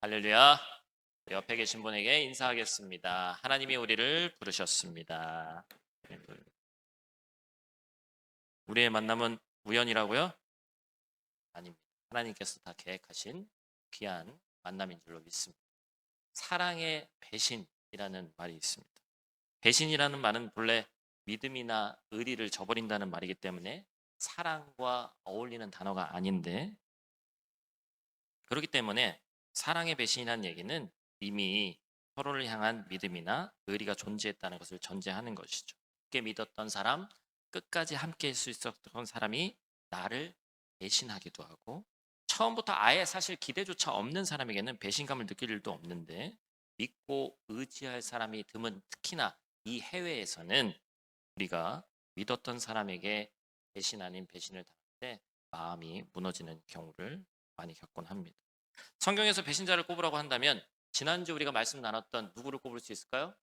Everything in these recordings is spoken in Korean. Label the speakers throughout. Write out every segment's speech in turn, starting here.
Speaker 1: 할렐루야. 옆에 계신 분에게 인사하겠습니다. 하나님이 우리를 부르셨습니다. 우리의 만남은 우연이라고요? 아닙니다. 하나님께서 다 계획하신 귀한 만남인 줄로 믿습니다. 사랑의 배신이라는 말이 있습니다. 배신이라는 말은 본래 믿음이나 의리를 저버린다는 말이기 때문에 사랑과 어울리는 단어가 아닌데, 그렇기 때문에 사랑의 배신이라는 얘기는 이미 서로를 향한 믿음이나 의리가 존재했다는 것을 전제하는 것이죠. 함께 믿었던 사람, 끝까지 함께 할 수 있었던 사람이 나를 배신하기도 하고, 처음부터 아예 사실 기대조차 없는 사람에게는 배신감을 느낄 일도 없는데, 믿고 의지할 사람이 드문 특히나 이 해외에서는 우리가 믿었던 사람에게 배신 아닌 배신을 당할 때 마음이 무너지는 경우를 많이 겪곤 합니다. 성경에서 배신자를 꼽으라고 한다면 지난주 우리가 말씀 나눴던 누구를 꼽을 수 있을까요?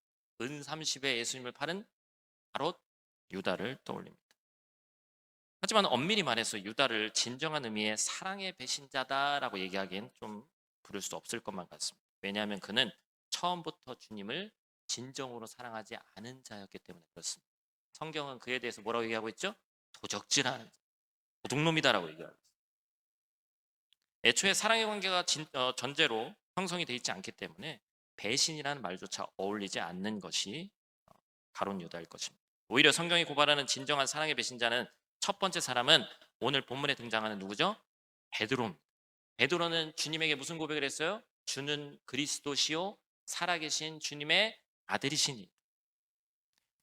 Speaker 1: 은 30에 예수님을 팔은 바롯 유다를 떠올립니다. 하지만 엄밀히 말해서 유다를 진정한 의미의 사랑의 배신자다라고 얘기하기엔 좀 부를 수 없을 것만 같습니다. 왜냐하면 그는 처음부터 주님을 진정으로 사랑하지 않은 자였기 때문에 그렇습니다. 성경은 그에 대해서 뭐라고 얘기하고 있죠? 도적질하는 자, 도둑놈이다라고 얘기하고 있습니다. 애초에 사랑의 관계가 전제로 형성이 되어 있지 않기 때문에 배신이라는 말조차 어울리지 않는 것이 가룟 유다일 것입니다. 오히려 성경이 고발하는 진정한 사랑의 배신자는 첫 번째 사람은 오늘 본문에 등장하는 누구죠? 베드로입니다. 베드로는 주님에게 무슨 고백을 했어요? 주는 그리스도시요 살아계신 주님의 아들이시니.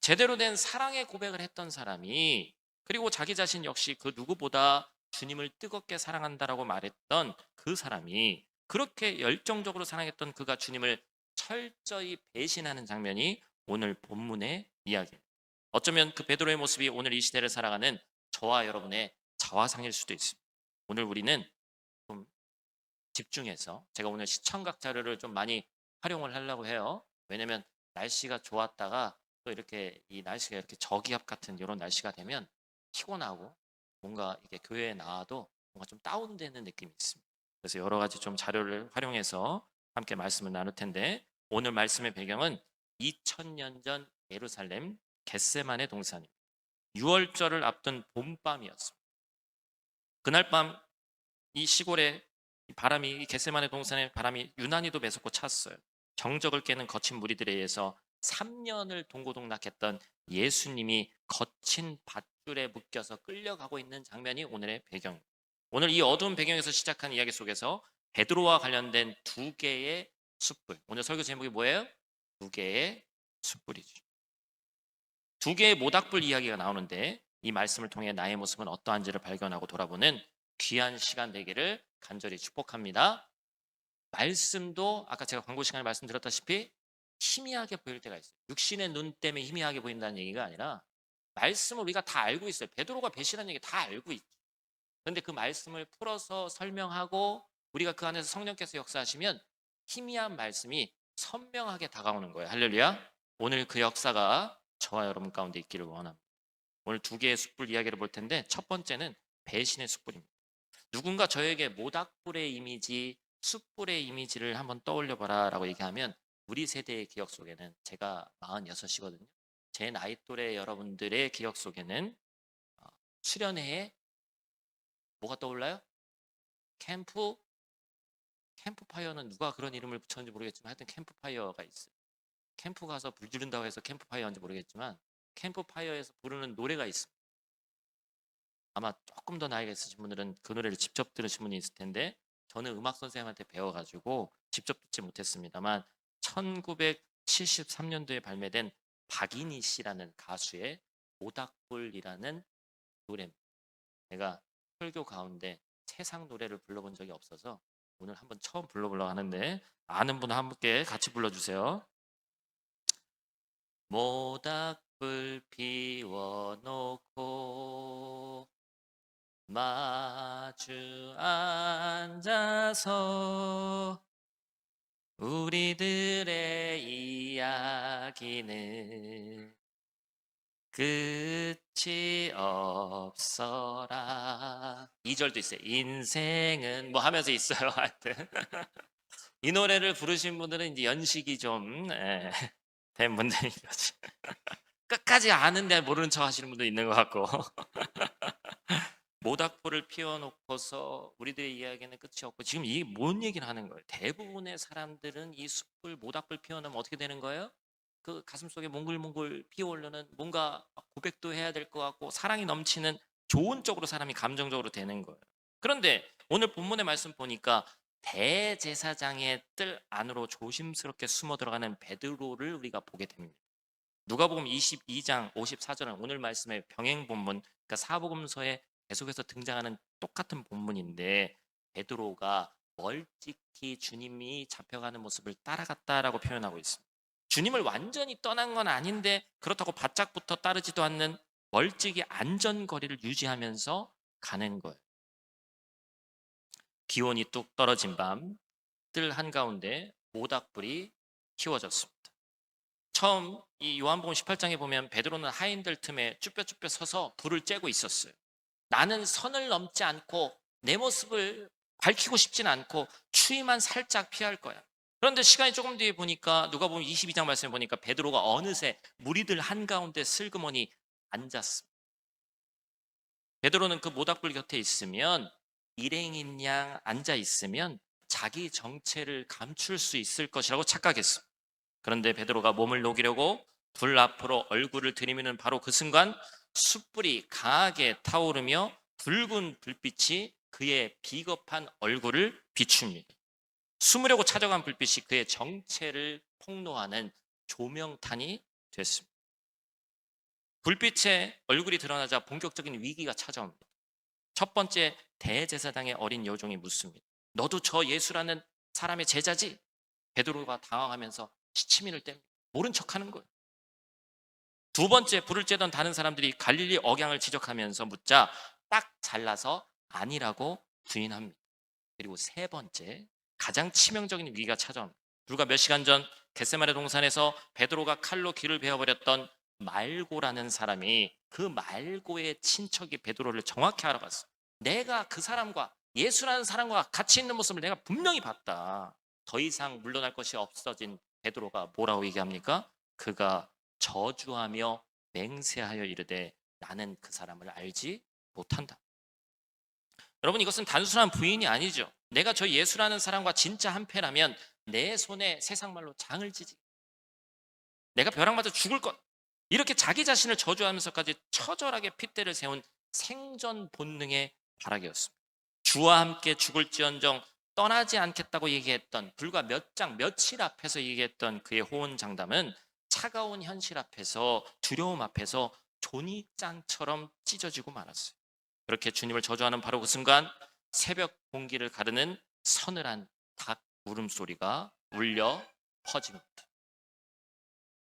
Speaker 1: 제대로 된 사랑의 고백을 했던 사람이, 그리고 자기 자신 역시 그 누구보다 주님을 뜨겁게 사랑한다라고 말했던 그 사람이, 그렇게 열정적으로 사랑했던 그가 주님을 철저히 배신하는 장면이 오늘 본문의 이야기입니다. 어쩌면 그 베드로의 모습이 오늘 이 시대를 살아가는 저와 여러분의 자화상일 수도 있습니다. 오늘 우리는 좀 집중해서, 제가 오늘 시청각 자료를 좀 많이 활용을 하려고 해요. 왜냐면 날씨가 좋았다가 또 이렇게 이 날씨가 이렇게 저기압 같은 이런 날씨가 되면 피곤하고 뭔가 이게 교회에 나와도 뭔가 좀 다운되는 느낌이 있습니다. 그래서 여러 가지 좀 자료를 활용해서 함께 말씀을 나눌 텐데, 오늘 말씀의 배경은 2000년 전 예루살렘 겟세마네 동산입니다. 6월절을 앞둔 봄밤이었습니다. 그날 밤 이 시골에 이 겟세마네 동산의 바람이 유난히도 매섭고 찼어요. 정적을 깨는 거친 무리들에 의해서 3년을 동고동락했던 예수님이 거친 밧줄에 묶여서 끌려가고 있는 장면이 오늘의 배경입니다. 오늘 이 어두운 배경에서 시작한 이야기 속에서 베드로와 관련된 두 개의 숯불. 오늘 설교 제목이 뭐예요? 두 개의 숯불이죠. 두 개의 모닥불 이야기가 나오는데, 이 말씀을 통해 나의 모습은 어떠한지를 발견하고 돌아보는 귀한 시간 되기를 간절히 축복합니다. 말씀도 아까 제가 광고 시간에 말씀드렸다시피 희미하게 보일 때가 있어요. 육신의 눈 때문에 희미하게 보인다는 얘기가 아니라 말씀을 우리가 다 알고 있어요. 베드로가 배신한 얘기 다 알고 있죠. 그런데 그 말씀을 풀어서 설명하고 우리가 그 안에서 성령께서 역사하시면 희미한 말씀이 선명하게 다가오는 거예요. 할렐루야. 오늘 그 역사가 저와 여러분 가운데 있기를 원합니다. 오늘 두 개의 숯불 이야기를 볼 텐데, 첫 번째는 배신의 숯불입니다. 누군가 저에게 모닥불의 이미지, 숯불의 이미지를 한번 떠올려봐라 라고 얘기하면 우리 세대의 기억 속에는, 제가 46이거든요. 제 나이 또래 여러분들의 기억 속에는 수련회에 뭐가 떠올라요? 캠프? 캠프파이어는 누가 그런 이름을 붙였는지 모르겠지만 하여튼 캠프파이어가 있어요. 캠프 가서 불 지른다고 해서 캠프파이어인지 모르겠지만 캠프파이어에서 부르는 노래가 있습니다. 아마 조금 더 나이가 있으신 분들은 그 노래를 직접 들으신 분이 있을 텐데, 저는 음악 선생님한테 배워가지고 직접 듣지 못했습니다만 1973년도에 발매된 박인희 씨라는 가수의 모닥불이라는 노래입니다. 제가 설교 가운데 세상 노래를 불러본 적이 없어서 오늘 한번 처음 불러보려고 하는데, 아는 분 함께 같이 불러주세요. 모닥불 피워놓고 마주 앉아서 우리들의 이야기는 끝이 없어라. 2절도 있어요. 인생은 뭐 하면서 있어요. 하여튼 이 노래를 부르신 분들은 이제 연식이 좀 된 분들인 거지. 끝까지 아는데 모르는 척 하시는 분도 있는 것 같고. 모닥불을 피워놓고서 우리들의 이야기는 끝이 없고, 지금 이 뭔 얘기를 하는 거예요? 대부분의 사람들은 이 숯불, 모닥불 피워놓으면 어떻게 되는 거예요? 그 가슴속에 몽글몽글 피어오르는, 뭔가 고백도 해야 될 것 같고 사랑이 넘치는 좋은 쪽으로 사람이 감정적으로 되는 거예요. 그런데 오늘 본문의 말씀 보니까 대제사장의 뜰 안으로 조심스럽게 숨어 들어가는 베드로를 우리가 보게 됩니다. 누가복음 22장 54절은 오늘 말씀의 병행 본문, 그러니까 사복음서에 계속해서 등장하는 똑같은 본문인데, 베드로가 멀찍이 주님이 잡혀가는 모습을 따라갔다라고 표현하고 있습니다. 주님을 완전히 떠난 건 아닌데 그렇다고 바짝부터 따르지도 않는, 멀찍이 안전거리를 유지하면서 가는 거예요. 기온이 뚝 떨어진 밤, 뜰 한가운데 모닥불이 키워졌습니다. 처음 이 요한복음 18장에 보면 베드로는 하인들 틈에 쭈뼛쭈뼛 서서 불을 쬐고 있었어요. 나는 선을 넘지 않고 내 모습을 밝히고 싶진 않고 추위만 살짝 피할 거야. 그런데 시간이 조금 뒤에 보니까, 누가복음 22장 말씀에 보니까 베드로가 어느새 무리들 한가운데 슬그머니 앉았습니다. 베드로는 그 모닥불 곁에 있으면, 일행인 양 앉아 있으면 자기 정체를 감출 수 있을 것이라고 착각했습니다. 그런데 베드로가 몸을 녹이려고 불 앞으로 얼굴을 들이미는 바로 그 순간, 숯불이 강하게 타오르며 붉은 불빛이 그의 비겁한 얼굴을 비춥니다. 숨으려고 찾아간 불빛이 그의 정체를 폭로하는 조명탄이 됐습니다. 불빛에 얼굴이 드러나자 본격적인 위기가 찾아옵니다. 첫 번째, 대제사장의 어린 여종이 묻습니다. 너도 저 예수라는 사람의 제자지? 베드로가 당황하면서 시치미를 뗍니다. 모른 척하는 거예요. 두 번째, 불을 쬐던 다른 사람들이 갈릴리 억양을 지적하면서 묻자 딱 잘라서 아니라고 부인합니다. 그리고 세 번째, 가장 치명적인 위기가 찾아옵니다. 불과 몇 시간 전 겟세마네 동산에서 베드로가 칼로 귀를 베어버렸던 말고라는 사람이, 그 말고의 친척이 베드로를 정확히 알아봤어요. 내가 그 사람과, 예수라는 사람과 같이 있는 모습을 내가 분명히 봤다. 더 이상 물러날 것이 없어진 베드로가 뭐라고 얘기합니까? 그가 저주하며 맹세하여 이르되 나는 그 사람을 알지 못한다. 여러분, 이것은 단순한 부인이 아니죠. 내가 저 예수라는 사람과 진짜 한패라면 내 손에 세상 말로 장을 찌지, 내가 벼락 맞아 죽을 것, 이렇게 자기 자신을 저주하면서까지 처절하게 핏대를 세운 생존 본능의 발악이었습니다. 주와 함께 죽을지언정 떠나지 않겠다고 얘기했던, 불과 몇 장 며칠 앞에서 얘기했던 그의 호언장담은 차가운 현실 앞에서, 두려움 앞에서 종이장처럼 찢어지고 말았어요. 그렇게 주님을 저주하는 바로 그 순간, 새벽 공기를 가르는 서늘한 닭 울음소리가 울려 퍼집니다.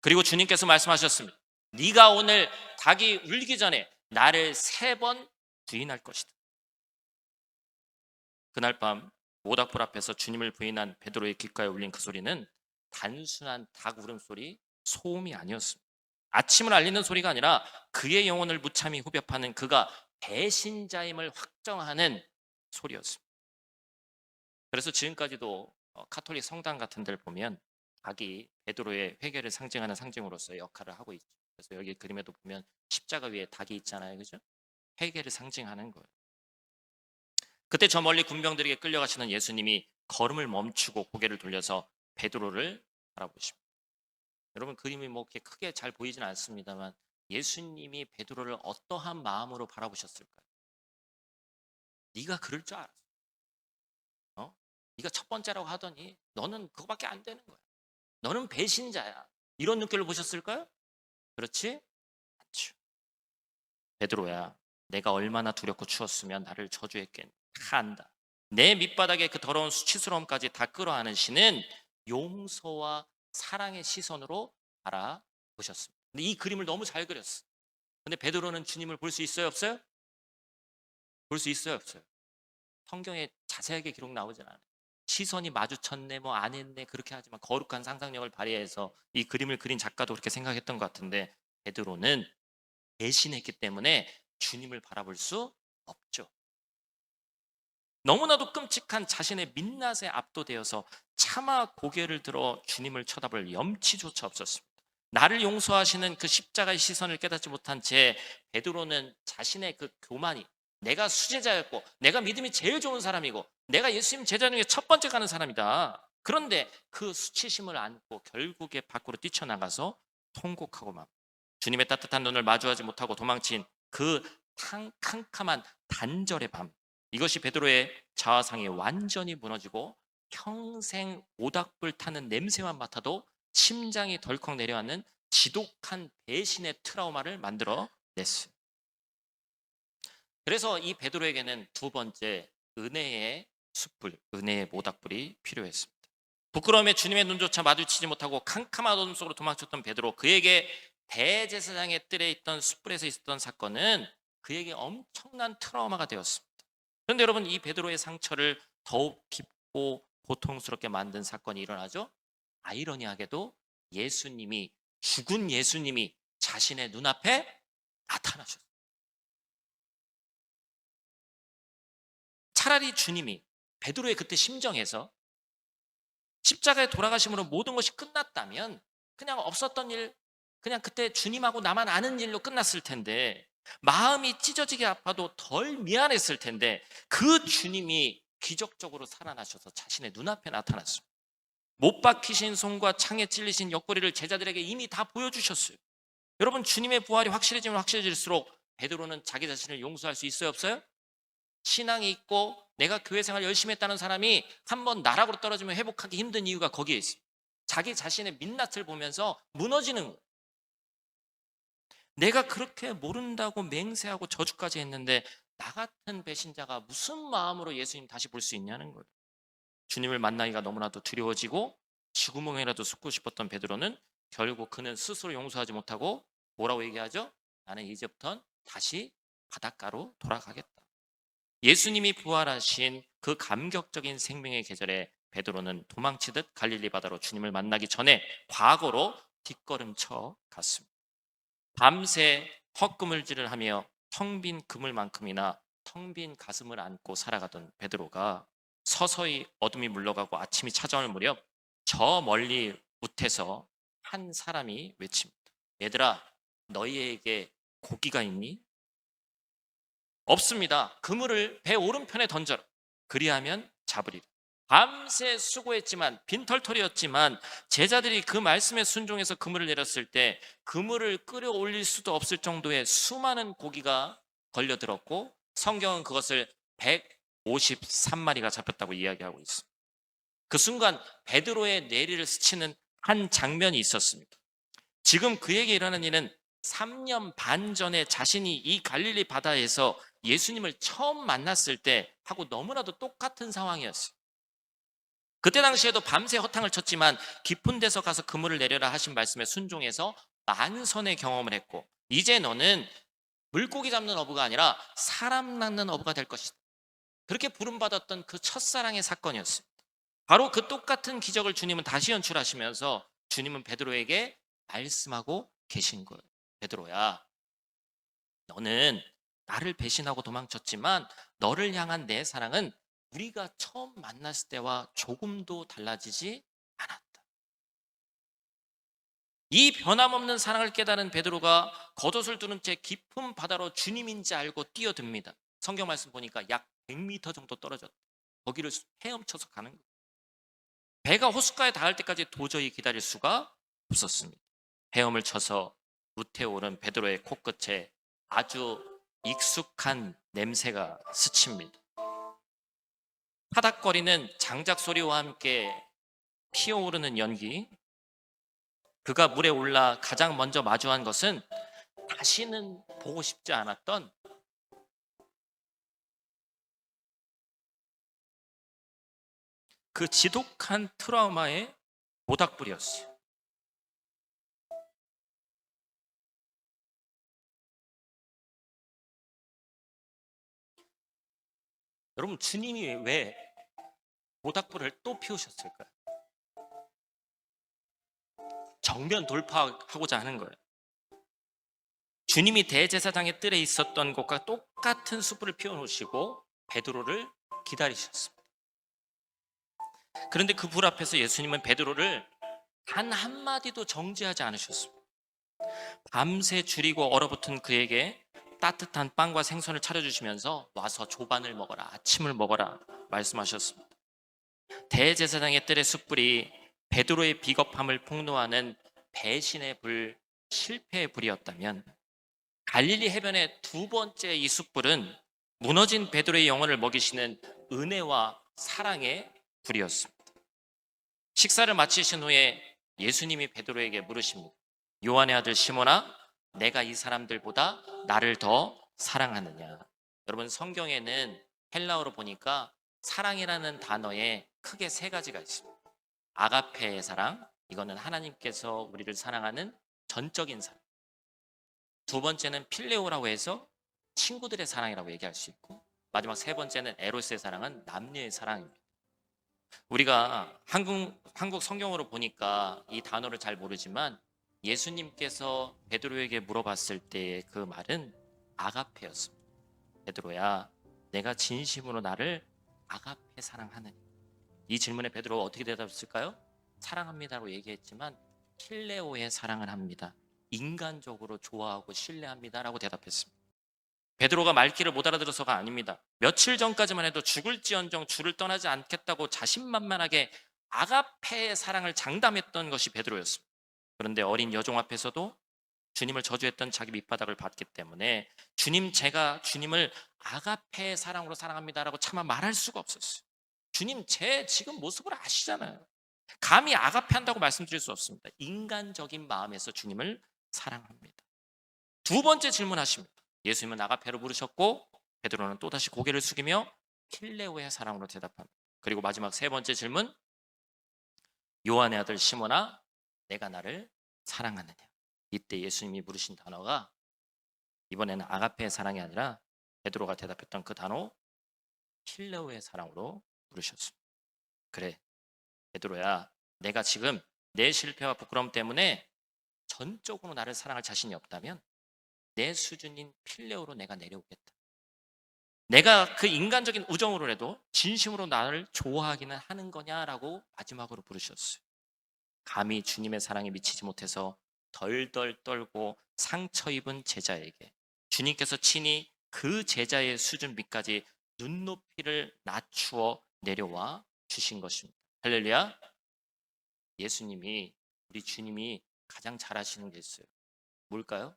Speaker 1: 그리고 주님께서 말씀하셨습니다. 네가 오늘 닭이 울기 전에 나를 3번 부인할 것이다. 그날 밤 모닥불 앞에서 주님을 부인한 베드로의 귓가에 울린 그 소리는 단순한 닭 울음소리, 소음이 아니었습니다. 아침을 알리는 소리가 아니라 그의 영혼을 무참히 후벼파는, 그가 배신자임을 확정하는 소리였습니다. 그래서 지금까지도 카톨릭 성당 같은 데를 보면 닭이 베드로의 회개를 상징하는 상징으로서 역할을 하고 있죠. 그래서 여기 그림에도 보면 십자가 위에 닭이 있잖아요. 그죠? 회개를 상징하는 거예요. 그때 저 멀리 군병들에게 끌려가시는 예수님이 걸음을 멈추고 고개를 돌려서 베드로를 바라보십니다. 여러분, 그림이 뭐 그렇게 크게 잘 보이지는 않습니다만 예수님이 베드로를 어떠한 마음으로 바라보셨을까요? 네가 그럴 줄 알았어. 네가 첫 번째라고 하더니 너는 그거밖에 안 되는 거야. 너는 배신자야. 이런 눈길로 보셨을까요? 그렇지 않죠. 베드로야, 내가 얼마나 두렵고 추웠으면 나를 저주했겠니? 다 안다. 내 밑바닥에 그 더러운 수치스러움까지 다 끌어안으시는 용서와 사랑의 시선으로 바라보셨습니다. 근데 이 그림을 너무 잘 그렸어. 근데 베드로는 주님을 볼 수 있어요, 없어요? 볼 수 있어요, 없어요? 성경에 자세하게 기록 나오진 않아요. 시선이 마주쳤네, 뭐 안 했네, 그렇게 하지만 거룩한 상상력을 발휘해서 이 그림을 그린 작가도 그렇게 생각했던 것 같은데, 베드로는 배신했기 때문에 주님을 바라볼 수 없죠. 너무나도 끔찍한 자신의 민낯에 압도되어서 차마 고개를 들어 주님을 쳐다볼 염치조차 없었습니다. 나를 용서하시는 그 십자가의 시선을 깨닫지 못한 채 베드로는 자신의 그 교만이, 내가 수제자였고 내가 믿음이 제일 좋은 사람이고 내가 예수님 제자 중에 첫 번째 가는 사람이다. 그런데 그 수치심을 안고 결국에 밖으로 뛰쳐나가서 통곡하고 막 주님의 따뜻한 눈을 마주하지 못하고 도망친 그 캄캄한 단절의 밤, 이것이 베드로의 자아상이 완전히 무너지고 평생 모닥불 타는 냄새만 맡아도 심장이 덜컥 내려앉는 지독한 배신의 트라우마를 만들어 냈어요. 그래서 이 베드로에게는 두 번째 은혜의 숯불, 은혜의 모닥불이 필요했습니다. 부끄러움에 주님의 눈조차 마주치지 못하고 캄캄한 어둠 속으로 도망쳤던 베드로, 그에게 대제사장의 뜰에 있던 숯불에서 있었던 사건은 그에게 엄청난 트라우마가 되었습니다. 그런데 여러분, 이 베드로의 상처를 더욱 깊고 고통스럽게 만든 사건이 일어나죠. 아이러니하게도 예수님이, 죽은 예수님이 자신의 눈앞에 나타나셨어요. 차라리 주님이 베드로의 그때 심정에서 십자가에 돌아가심으로 모든 것이 끝났다면 그냥 없었던 일, 그냥 그때 주님하고 나만 아는 일로 끝났을 텐데, 마음이 찢어지게 아파도 덜 미안했을 텐데, 그 주님이 기적적으로 살아나셔서 자신의 눈앞에 나타났습니다. 못 박히신 손과 창에 찔리신 옆구리를 제자들에게 이미 다 보여주셨어요. 여러분, 주님의 부활이 확실해지면 확실해질수록 베드로는 자기 자신을 용서할 수 있어요, 없어요? 신앙이 있고 내가 교회 생활 열심히 했다는 사람이 한번 나락으로 떨어지면 회복하기 힘든 이유가 거기에 있습니다. 자기 자신의 민낯을 보면서 무너지는 거예요. 내가 그렇게 모른다고 맹세하고 저주까지 했는데 나 같은 배신자가 무슨 마음으로 예수님 다시 볼 수 있냐는 거예요. 주님을 만나기가 너무나도 두려워지고 쥐구멍이라도 쏟고 싶었던 베드로는 결국 그는 스스로 용서하지 못하고 뭐라고 얘기하죠? 나는 이제부턴 다시 바닷가로 돌아가겠다. 예수님이 부활하신 그 감격적인 생명의 계절에 베드로는 도망치듯 갈릴리 바다로 주님을 만나기 전에 과거로 뒷걸음쳐 갔습니다. 밤새 헛구물질을 하며 텅 빈 그물만큼이나 텅 빈 가슴을 안고 살아가던 베드로가 서서히 어둠이 물러가고 아침이 찾아올 무렵 저 멀리 우태서 한 사람이 외칩니다. 얘들아, 너희에게 고기가 있니? 없습니다. 그물을 배 오른편에 던져라. 그리하면 잡으리라. 밤새 수고했지만, 빈털털이었지만 제자들이 그 말씀에 순종해서 그물을 내렸을 때 그물을 끌어올릴 수도 없을 정도의 수많은 고기가 걸려들었고, 성경은 그것을 153마리가 잡혔다고 이야기하고 있습니다. 그 순간 베드로의 뇌리를 스치는 한 장면이 있었습니다. 지금 그에게 일어난 일은 3년 반 전에 자신이 이 갈릴리 바다에서 예수님을 처음 만났을 때 하고 너무나도 똑같은 상황이었어요. 그때 당시에도 밤새 허탕을 쳤지만 깊은 데서 가서 그물을 내려라 하신 말씀에 순종해서 만선의 경험을 했고, 이제 너는 물고기 잡는 어부가 아니라 사람 낚는 어부가 될 것이다. 그렇게 부름받았던 그 첫사랑의 사건이었습니다. 바로 그 똑같은 기적을 주님은 다시 연출하시면서 주님은 베드로에게 말씀하고 계신 거예요. 베드로야, 너는 나를 배신하고 도망쳤지만 너를 향한 내 사랑은 우리가 처음 만났을 때와 조금도 달라지지 않았다. 이 변함없는 사랑을 깨달은 베드로가 겉옷을 두른 채 깊은 바다로 주님인지 알고 뛰어듭니다. 성경 말씀 보니까 약 100m 정도 떨어졌다. 거기를 헤엄쳐서 가는 거예요. 배가 호숫가에 닿을 때까지 도저히 기다릴 수가 없었습니다. 헤엄을 쳐서 우태에 오른 베드로의 코끝에 아주 익숙한 냄새가 스칩니다. 파닥거리는 장작 소리와 함께 피어오르는 연기. 그가 물에 올라 가장 먼저 마주한 것은 다시는 보고 싶지 않았던 그 지독한 트라우마의 모닥불이었어요. 여러분, 주님이 왜 모닥불을 또 피우셨을까요? 정면 돌파하고자 하는 거예요. 주님이 대제사장의 뜰에 있었던 것과 똑같은 숯불을 피워놓으시고 베드로를 기다리셨습니다. 그런데 그 불 앞에서 예수님은 베드로를 단 한마디도 정지하지 않으셨습니다. 밤새 줄이고 얼어붙은 그에게 따뜻한 빵과 생선을 차려주시면서 와서 조반을 먹어라, 아침을 먹어라 말씀하셨습니다. 대제사장의 뜰의 숯불이 베드로의 비겁함을 폭로하는 배신의 불, 실패의 불이었다면, 갈릴리 해변의 두 번째 이 숯불은 무너진 베드로의 영혼을 먹이시는 은혜와 사랑의 불이었습니다. 식사를 마치신 후에 예수님이 베드로에게 물으십니다. 요한의 아들 시몬아, 내가 이 사람들보다 나를 더 사랑하느냐? 여러분, 성경에는 헬라어로 보니까 사랑이라는 단어에 크게 세 가지가 있습니다. 아가페의 사랑, 이거는 하나님께서 우리를 사랑하는 전적인 사랑. 두 번째는 필레오라고 해서 친구들의 사랑이라고 얘기할 수 있고, 마지막 세 번째는 에로스의 사랑은 남녀의 사랑입니다. 우리가 한국 성경으로 보니까 이 단어를 잘 모르지만 예수님께서 베드로에게 물어봤을 때의 그 말은 아가페였습니다. 베드로야, 내가 진심으로 나를 아가페 사랑하느냐? 이 질문에 베드로가 어떻게 대답했을까요? 사랑합니다라고 얘기했지만 필레오의 사랑을 합니다. 인간적으로 좋아하고 신뢰합니다라고 대답했습니다. 베드로가 말귀를 못 알아들어서가 아닙니다. 며칠 전까지만 해도 죽을지언정 주를 떠나지 않겠다고 자신만만하게 아가페의 사랑을 장담했던 것이 베드로였습니다. 그런데 어린 여종 앞에서도 주님을 저주했던 자기 밑바닥을 봤기 때문에 주님, 제가 주님을 아가페의 사랑으로 사랑합니다라고 차마 말할 수가 없었어요. 주님, 제 지금 모습을 아시잖아요. 감히 아가페 한다고 말씀드릴 수 없습니다. 인간적인 마음에서 주님을 사랑합니다. 두 번째 질문하십니다. 예수님은 아가페로 부르셨고 베드로는 또다시 고개를 숙이며 필레오의 사랑으로 대답합니다. 그리고 마지막 세 번째 질문, 요한의 아들 시몬아, 내가 나를 사랑하느냐? 이때 예수님이 부르신 단어가 이번에는 아가페의 사랑이 아니라 베드로가 대답했던 그 단어 필레오의 사랑으로 부르셨습니다. 그래, 베드로야, 내가 지금 내 실패와 부끄러움 때문에 전적으로 나를 사랑할 자신이 없다면 내 수준인 필레오로 내가 내려오겠다. 내가 그 인간적인 우정으로라도 진심으로 나를 좋아하기는 하는 거냐라고 마지막으로 부르셨어요. 감히 주님의 사랑에 미치지 못해서 덜덜 떨고 상처 입은 제자에게 주님께서 친히 그 제자의 수준 밑까지 눈높이를 낮추어 내려와 주신 것입니다. 할렐루야. 예수님이, 우리 주님이 가장 잘하시는 게 있어요. 뭘까요?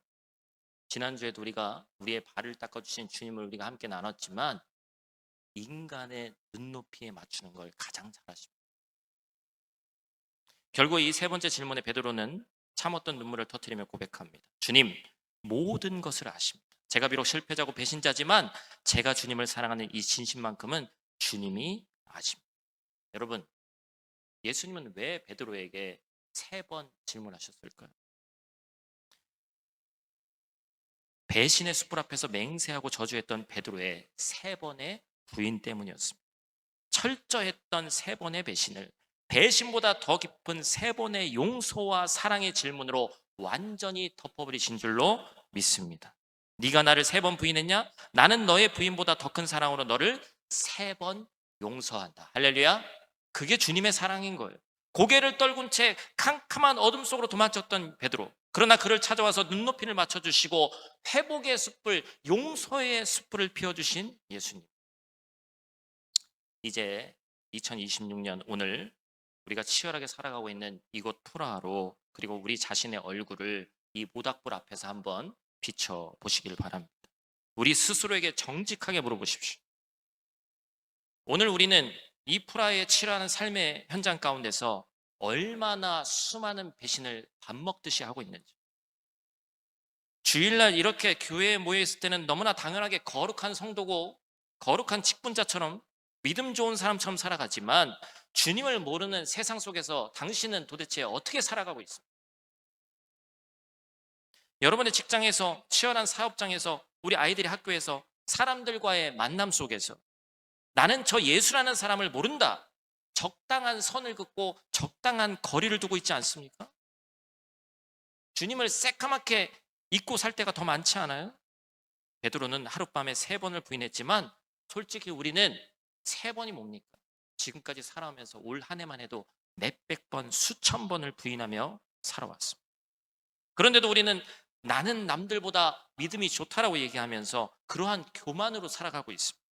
Speaker 1: 지난주에도 우리가 우리의 발을 닦아주신 주님을 우리가 함께 나눴지만 인간의 눈높이에 맞추는 걸 가장 잘하십니다. 결국 이 세 번째 질문에 베드로는 참았던 눈물을 터뜨리며 고백합니다. 주님, 모든 것을 아십니다. 제가 비록 실패자고 배신자지만 제가 주님을 사랑하는 이 진심만큼은 주님이 아십니다. 여러분, 예수님은 왜 베드로에게 세 번 질문하셨을까요? 배신의 숯불 앞에서 맹세하고 저주했던 베드로의 세 번의 부인 때문이었습니다. 철저했던 세 번의 배신을 배신보다 더 깊은 세 번의 용서와 사랑의 질문으로 완전히 덮어버리신 줄로 믿습니다. 네가 나를 세 번 부인했냐? 나는 너의 부인보다 더 큰 사랑으로 너를 세 번 용서한다. 할렐루야. 그게 주님의 사랑인 거예요. 고개를 떨군 채 캄캄한 어둠 속으로 도망쳤던 베드로, 그러나 그를 찾아와서 눈높이를 맞춰주시고 회복의 숯불, 용서의 숯불을 피워주신 예수님. 이제 2026년 오늘 우리가 치열하게 살아가고 있는 이곳 프라하로, 그리고 우리 자신의 얼굴을 이 모닥불 앞에서 한번 비춰보시길 바랍니다. 우리 스스로에게 정직하게 물어보십시오. 오늘 우리는 이 프라하에 치료하는 삶의 현장 가운데서 얼마나 수많은 배신을 밥 먹듯이 하고 있는지. 주일날 이렇게 교회에 모여 있을 때는 너무나 당연하게 거룩한 성도고 거룩한 직분자처럼 믿음 좋은 사람처럼 살아가지만 주님을 모르는 세상 속에서 당신은 도대체 어떻게 살아가고 있습니까? 여러분의 직장에서, 치열한 사업장에서, 우리 아이들의 학교에서, 사람들과의 만남 속에서 나는 저 예수라는 사람을 모른다, 적당한 선을 긋고 적당한 거리를 두고 있지 않습니까? 주님을 새까맣게 잊고 살 때가 더 많지 않아요? 베드로는 하룻밤에 3번을 부인했지만 솔직히 우리는 3번이 뭡니까? 지금까지 살아오면서 올 한 해만 해도 몇백 번, 수천 번을 부인하며 살아왔습니다. 그런데도 우리는 나는 남들보다 믿음이 좋다라고 얘기하면서 그러한 교만으로 살아가고 있습니다.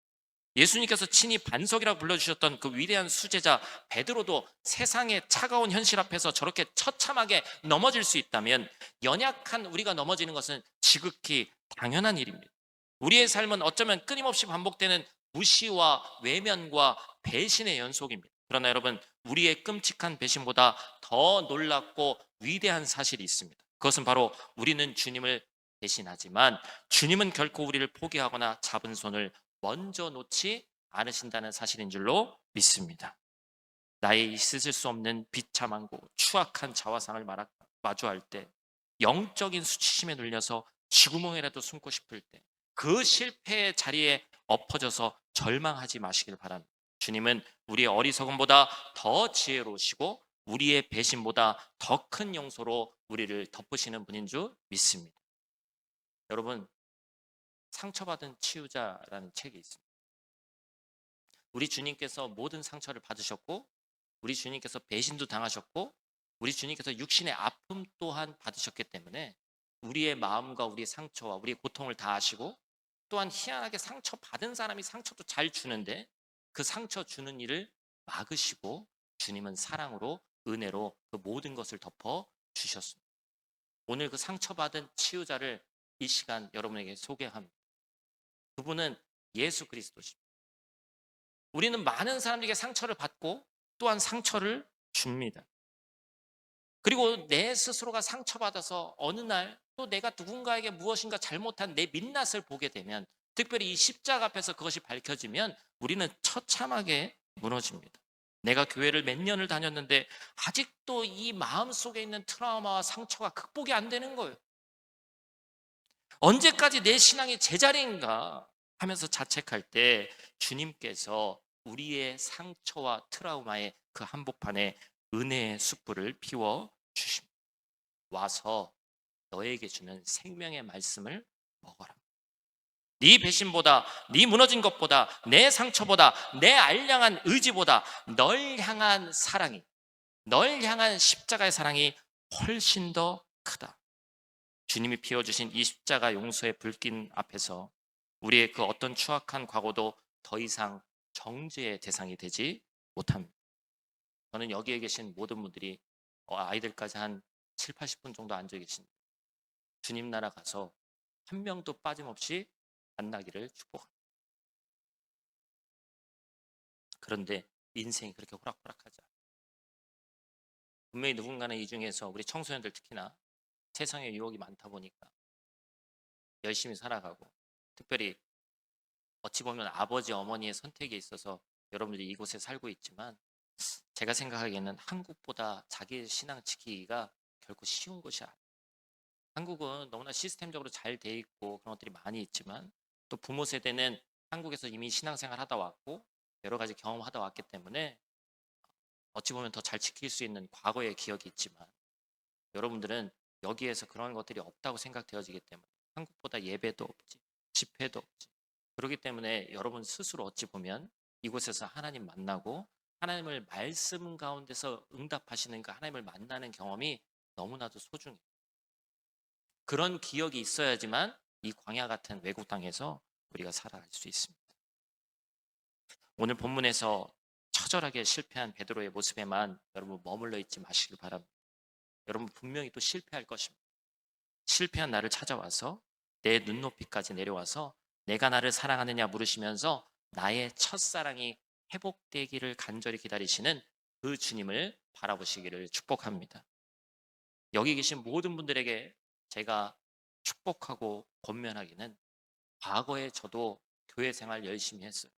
Speaker 1: 예수님께서 친히 반석이라고 불러주셨던 그 위대한 수제자 베드로도 세상의 차가운 현실 앞에서 저렇게 처참하게 넘어질 수 있다면 연약한 우리가 넘어지는 것은 지극히 당연한 일입니다. 우리의 삶은 어쩌면 끊임없이 반복되는 무시와 외면과 배신의 연속입니다. 그러나 여러분, 우리의 끔찍한 배신보다 더 놀랍고 위대한 사실이 있습니다. 그것은 바로 우리는 주님을 배신하지만 주님은 결코 우리를 포기하거나 잡은 손을 먼저 놓지 않으신다는 사실인 줄로 믿습니다. 나의 있을 수 없는 비참하고 추악한 자화상을 마주할 때, 영적인 수치심에 눌려서 쥐구멍이라도 숨고 싶을 때, 그 실패의 자리에 엎어져서 절망하지 마시길 바랍니다. 주님은 우리의 어리석음보다 더 지혜로우시고 우리의 배신보다 더 큰 용서로 우리를 덮으시는 분인 줄 믿습니다. 여러분, 상처받은 치유자라는 책이 있습니다. 우리 주님께서 모든 상처를 받으셨고, 우리 주님께서 배신도 당하셨고, 우리 주님께서 육신의 아픔 또한 받으셨기 때문에 우리의 마음과 우리의 상처와 우리의 고통을 다 아시고, 또한 희한하게 상처받은 사람이 상처도 잘 주는데 그 상처 주는 일을 막으시고 주님은 사랑으로, 은혜로 그 모든 것을 덮어 주셨습니다. 오늘 그 상처받은 치유자를 이 시간 여러분에게 소개합니다. 그분은 예수 그리스도십니다. 우리는 많은 사람들에게 상처를 받고 또한 상처를 줍니다. 그리고 내 스스로가 상처받아서 어느 날 또 내가 누군가에게 무엇인가 잘못한 내 민낯을 보게 되면, 특별히 이 십자가 앞에서 그것이 밝혀지면 우리는 처참하게 무너집니다. 내가 교회를 몇 년을 다녔는데 아직도 이 마음속에 있는 트라우마와 상처가 극복이 안 되는 거예요. 언제까지 내 신앙이 제자리인가 하면서 자책할 때 주님께서 우리의 상처와 트라우마의 그 한복판에 은혜의 숯불을 피워 주십니다. 와서 너에게 주는 생명의 말씀을 먹어라. 네 배신보다, 네 무너진 것보다, 내 상처보다, 내 알량한 의지보다 널 향한 사랑이, 널 향한 십자가의 사랑이 훨씬 더 크다. 주님이 피워주신 이 십자가 용서의 불길 앞에서 우리의 그 어떤 추악한 과거도 더 이상 정죄의 대상이 되지 못합니다. 저는 여기에 계신 모든 분들이 아이들까지 한 7, 80분 정도 앉아 계십니다. 주님 나라 가서 한 명도 빠짐없이 만나기를 축복합니다. 그런데 인생이 그렇게 호락호락하지 않아요. 분명히 누군가는 이 중에서 우리 청소년들 특히나 세상에 유혹이 많다 보니까 열심히 살아가고, 특별히 어찌 보면 아버지 어머니의 선택에 있어서 여러분들이 이곳에 살고 있지만, 제가 생각하기에는 한국보다 자기 신앙 지키기가 결코 쉬운 곳이 아니에요. 한국은 너무나 시스템적으로 잘 돼 있고 그런 것들이 많이 있지만, 또 부모 세대는 한국에서 이미 신앙생활 하다 왔고 여러 가지 경험하다 왔기 때문에 어찌 보면 더 잘 지킬 수 있는 과거의 기억이 있지만, 여러분들은 여기에서 그런 것들이 없다고 생각되어지기 때문에 한국보다 예배도 없지, 집회도 없지. 그렇기 때문에 여러분 스스로 어찌 보면 이곳에서 하나님 만나고 하나님을 말씀 가운데서 응답하시는 그 하나님을 만나는 경험이 너무나도 소중해요. 그런 기억이 있어야지만 이 광야 같은 외국 땅에서 우리가 살아갈 수 있습니다. 오늘 본문에서 처절하게 실패한 베드로의 모습에만 여러분 머물러 있지 마시길 바랍니다. 여러분 분명히 또 실패할 것입니다. 실패한 나를 찾아와서 내 눈높이까지 내려와서 내가 나를 사랑하느냐 물으시면서 나의 첫사랑이 회복되기를 간절히 기다리시는 그 주님을 바라보시기를 축복합니다. 여기 계신 모든 분들에게 제가 축복하고 권면하기는, 과거에 저도 교회 생활 열심히 했어요.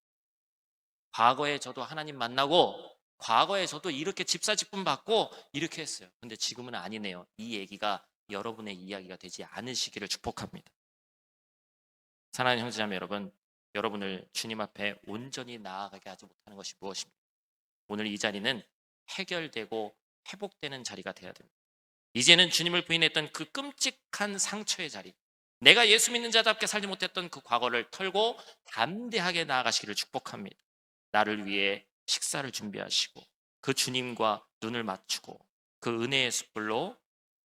Speaker 1: 과거에 저도 하나님 만나고 과거에 저도 이렇게 집사직분 받고 이렇게 했어요. 근데 지금은 아니네요. 이 얘기가 여러분의 이야기가 되지 않으시기를 축복합니다. 사랑하는 형제자매 여러분, 여러분을 주님 앞에 온전히 나아가게 하지 못하는 것이 무엇입니까? 오늘 이 자리는 해결되고 회복되는 자리가 되어야 됩니다. 이제는 주님을 부인했던 그 끔찍한 상처의 자리, 내가 예수 믿는 자답게 살지 못했던 그 과거를 털고 담대하게 나아가시기를 축복합니다. 나를 위해 식사를 준비하시고 그 주님과 눈을 맞추고 그 은혜의 숯불로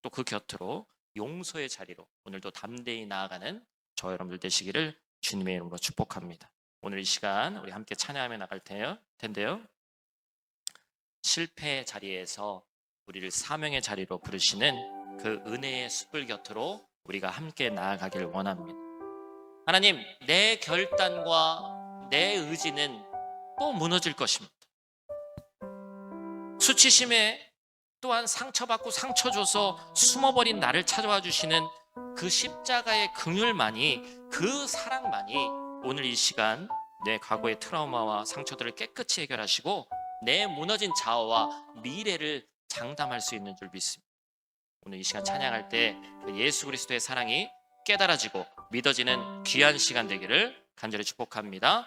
Speaker 1: 또 그 곁으로 용서의 자리로 오늘도 담대히 나아가는 저 여러분들 되시기를 주님의 이름으로 축복합니다. 오늘 이 시간 우리 함께 찬양하며 나갈 텐데요. 실패의 자리에서 우리를 사명의 자리로 부르시는 그 은혜의 숯불 곁으로 우리가 함께 나아가길 원합니다. 하나님, 내 결단과 내 의지는 또 무너질 것입니다. 수치심에 또한 상처받고 상처 줘서 숨어버린 나를 찾아와 주시는 그 십자가의 긍휼만이, 그 사랑만이 오늘 이 시간 내 과거의 트라우마와 상처들을 깨끗이 해결하시고 내 무너진 자아와 미래를 장담할 수 있는 줄 믿습니다. 오늘 이 시간 찬양할 때 예수 그리스도의 사랑이 깨달아지고 믿어지는 귀한 시간 되기를 간절히 축복합니다.